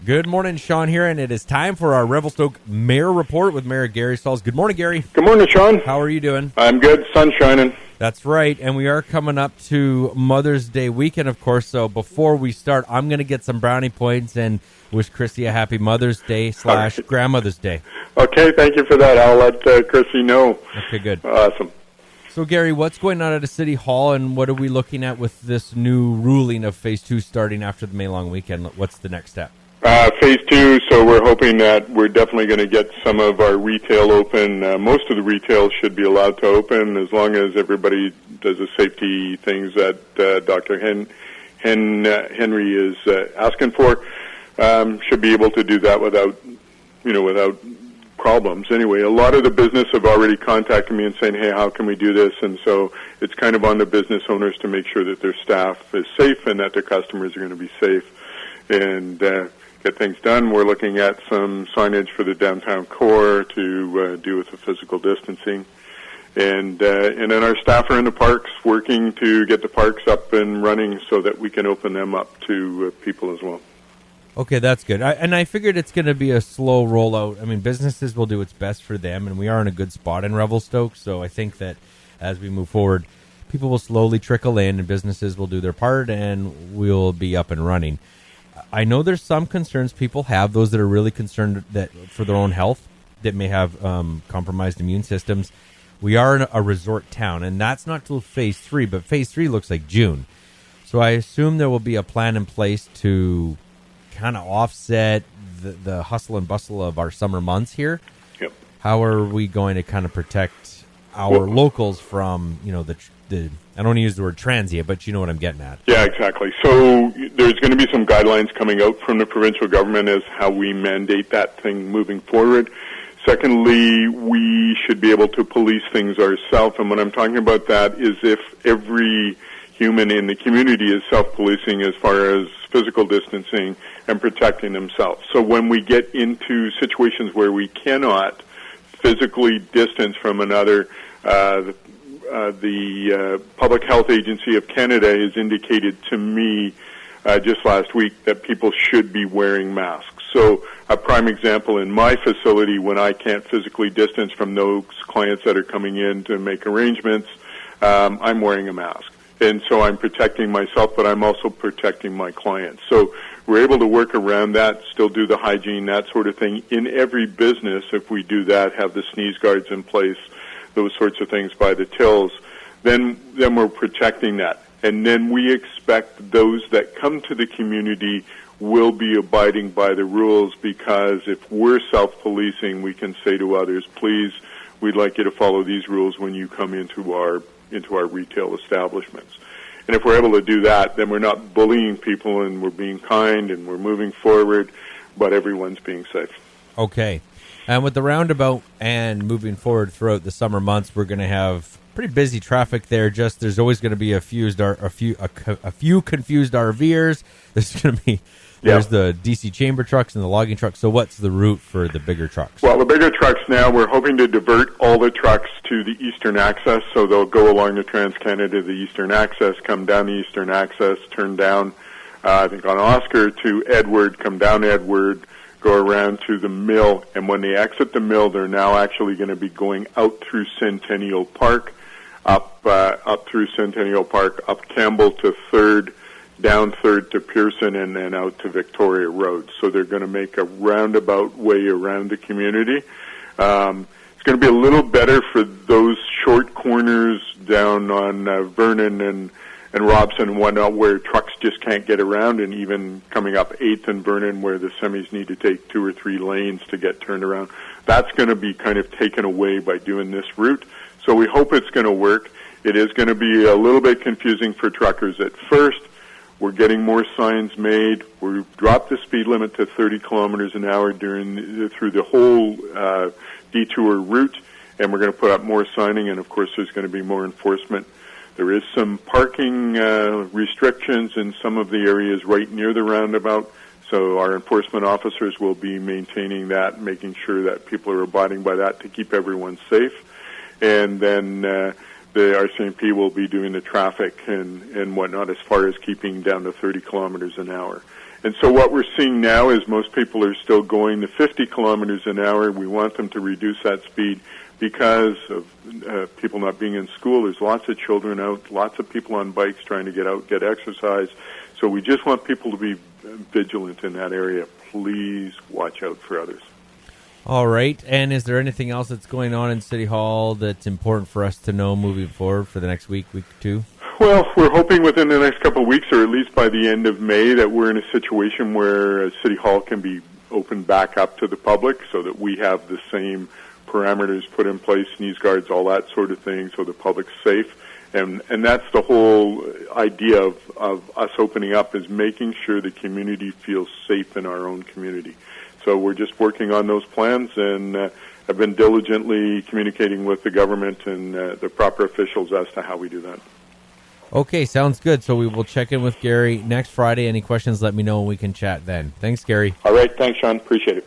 Good morning, Sean here, and it is time for our Revelstoke Mayor Report with Mayor Gary Stalls. Good morning, Gary. Good morning, Sean. How are you doing? I'm good. Sun's shining. That's right, and we are coming up to Mother's Day weekend, of course, so before we start, I'm going to get some brownie points and wish Chrissy a happy Mother's Day / Grandmother's Day. Okay, thank you for that. I'll let Chrissy know. Okay, good. Awesome. So, Gary, what's going on at the City Hall, and what are we looking at with this new ruling of Phase 2 starting after the May long weekend? What's the next step? Phase 2, so we're hoping that we're definitely going to get some of our retail open. Most of the retail should be allowed to open as long as everybody does the safety things that Dr. Henry is asking for. Should be able to do that without problems. Anyway, a lot of the business have already contacted me and saying, hey, how can we do this? And so it's kind of on the business owners to make sure that their staff is safe and that their customers are going to be safe and get things done. We're looking at some signage for the downtown core to do with the physical distancing. And then our staff are in the parks working to get the parks up and running so that we can open them up to people as well. Okay, that's good. I figured it's going to be a slow rollout. I mean, businesses will do what's best for them, and we are in a good spot in Revelstoke, so I think that as we move forward, people will slowly trickle in, and businesses will do their part, and we'll be up and running. I know there's some concerns people have, those that are really concerned that for their own health, that may have compromised immune systems. We are in a resort town, and that's not till Phase 3, but Phase 3 looks like June. So I assume there will be a plan in place to kind of offset the hustle and bustle of our summer months here. Yep. How are we going to kind of protect our locals from, the I don't want to use the word transient, but you know what I'm getting at. Yeah, exactly. So there's going to be some guidelines coming out from the provincial government as how we mandate that thing moving forward. Secondly, we should be able to police things ourselves, and when I'm talking about that is if every human in the community is self-policing as far as physical distancing and protecting themselves. So when we get into situations where we cannot physically distance from another, the Public Health Agency of Canada has indicated to me just last week that people should be wearing masks. So a prime example in my facility, when I can't physically distance from those clients that are coming in to make arrangements, I'm wearing a mask. And so I'm protecting myself, but I'm also protecting my clients. So we're able to work around that, still do the hygiene, that sort of thing. In every business, if we do that, have the sneeze guards in place, those sorts of things by the tills, then we're protecting that. And then we expect those that come to the community will be abiding by the rules, because if we're self-policing, we can say to others, please, we'd like you to follow these rules when you come into our retail establishments. And if we're able to do that, then we're not bullying people, and we're being kind, and we're moving forward, but everyone's being safe. Okay. And with the roundabout and moving forward throughout the summer months, we're going to have pretty busy traffic there. There's always going to be a few confused RVers. There's the DC chamber trucks and the logging trucks. So what's the route for the bigger trucks? Well, the bigger trucks now, we're hoping to divert all the trucks to the Eastern Access. So they'll go along the TransCanada, the Eastern Access, come down the Eastern Access, turn down, I think on Oscar to Edward, come down Edward, go around to the mill. And when they exit the mill, they're now actually going to be going out through Centennial Park, up through Centennial Park, up Campbell to 3rd, down 3rd to Pearson, and then out to Victoria Road. So they're going to make a roundabout way around the community. It's going to be a little better for those short corners down on Vernon and Robson and whatnot, where trucks just can't get around, and even coming up 8th and Vernon, where the semis need to take 2 or 3 lanes to get turned around. That's going to be kind of taken away by doing this route. So we hope it's going to work. It is going to be a little bit confusing for truckers at first. We're getting more signs made. We've dropped the speed limit to 30 kilometers an hour through the whole detour route, and we're going to put up more signing, and of course there's going to be more enforcement. There is some parking restrictions in some of the areas right near the roundabout, so our enforcement officers will be maintaining that, making sure that people are abiding by that to keep everyone safe. And then the RCMP will be doing the traffic and whatnot as far as keeping down to 30 kilometers an hour. And so what we're seeing now is most people are still going to 50 kilometers an hour. We want them to reduce that speed because of people not being in school. There's lots of children out, lots of people on bikes trying to get out, get exercise. So we just want people to be vigilant in that area. Please watch out for others. All right. And is there anything else that's going on in City Hall that's important for us to know moving forward for the next week or two? Well, we're hoping within the next couple of weeks, or at least by the end of May, that we're in a situation where City Hall can be opened back up to the public so that we have the same parameters put in place, sneeze guards, all that sort of thing, so the public's safe. And that's the whole idea of us opening up, is making sure the community feels safe in our own community. So we're just working on those plans, and have been diligently communicating with the government and the proper officials as to how we do that. Okay, sounds good. So we will check in with Gary next Friday. Any questions, let me know and we can chat then. Thanks, Gary. All right. Thanks, Sean. Appreciate it.